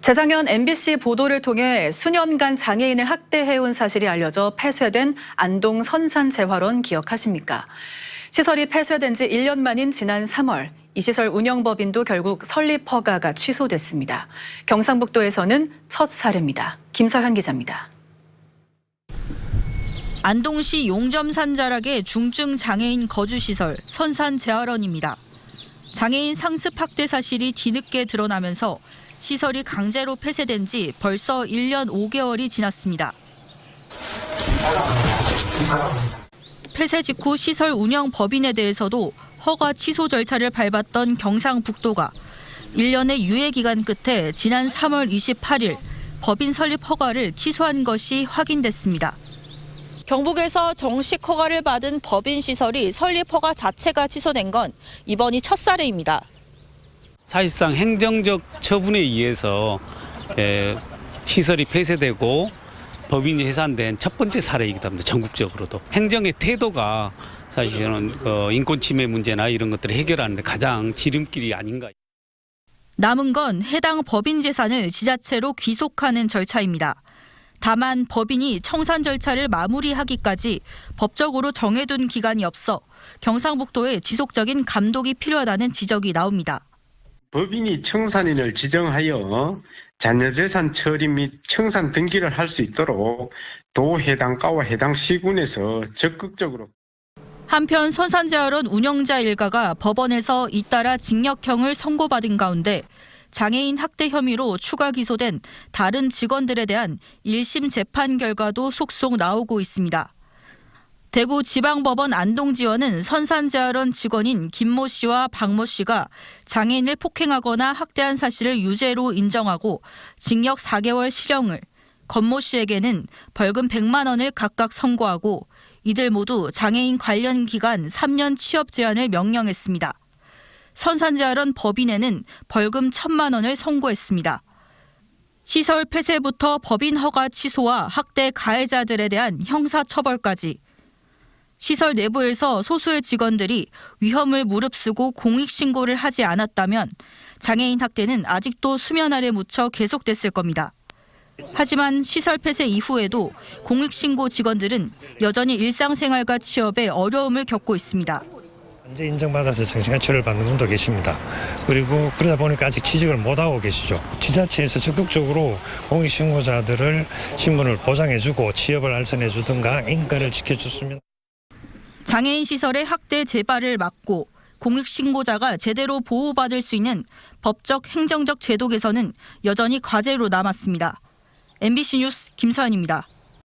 재작년 MBC 보도를 통해 수년간 장애인을 학대해온 사실이 알려져 폐쇄된 안동 선산재활원 기억하십니까? 시설이 폐쇄된 지 1년 만인 지난 3월, 이 시설 운영법인도 결국 설립 허가가 취소됐습니다. 경상북도에서는 첫 사례입니다. 김서현 기자입니다. 안동시 용점산 자락의 중증 장애인 거주시설 선산재활원입니다. 장애인 상습 학대 사실이 뒤늦게 드러나면서 시설이 강제로 폐쇄된 지 벌써 1년 5개월이 지났습니다. 폐쇄 직후 시설 운영 법인에 대해서도 허가 취소 절차를 밟았던 경상북도가 1년의 유예 기간 끝에 지난 3월 28일 법인 설립 허가를 취소한 것이 확인됐습니다. 경북에서 정식 허가를 받은 법인 시설이 설립 허가 자체가 취소된 건 이번이 첫 사례입니다. 사실상 행정적 처분에 의해서 시설이 폐쇄되고 법인이 해산된 첫 번째 사례이기도 합니다. 전국적으로도. 행정의 태도가 사실은 인권 침해 문제나 이런 것들을 해결하는 데 가장 지름길이 아닌가. 남은 건 해당 법인 재산을 지자체로 귀속하는 절차입니다. 다만 법인이 청산 절차를 마무리하기까지 법적으로 정해둔 기간이 없어 경상북도에 지속적인 감독이 필요하다는 지적이 나옵니다. 법인이 청산인을 지정하여 잔여재산 처리 및 청산 등기를 할 수 있도록 도 해당 가와 해당 시군에서 적극적으로. 한편 선산재활원 운영자 일가가 법원에서 잇따라 징역형을 선고받은 가운데 장애인 학대 혐의로 추가 기소된 다른 직원들에 대한 1심 재판 결과도 속속 나오고 있습니다. 대구지방법원 안동지원은 선산재활원 직원인 김모 씨와 박모 씨가 장애인을 폭행하거나 학대한 사실을 유죄로 인정하고 징역 4개월 실형을, 권모 씨에게는 벌금 100만 원을 각각 선고하고 이들 모두 장애인 관련 기간 3년 취업 제한을 명령했습니다. 선산재활원 법인에는 벌금 1,000만 원을 선고했습니다. 시설 폐쇄부터 법인 허가 취소와 학대 가해자들에 대한 형사처벌까지. 시설 내부에서 소수의 직원들이 위험을 무릅쓰고 공익신고를 하지 않았다면 장애인 학대는 아직도 수면 아래 묻혀 계속됐을 겁니다. 하지만 시설 폐쇄 이후에도 공익신고 직원들은 여전히 일상생활과 취업에 어려움을 겪고 있습니다. 현재 인정받아서 정신과 치료를 받는 분도 계십니다. 그리고 그러다 보니까 아직 취직을 못하고 계시죠. 지자체에서 적극적으로 공익신고자들을 신분을 보장해주고 취업을 알선해주든가 인가를 지켜줬으면. 장애인 시설의 학대 재발을 막고 공익신고자가 제대로 보호받을 수 있는 법적, 행정적 제도 개선은 여전히 과제로 남았습니다. MBC 뉴스 김서연입니다.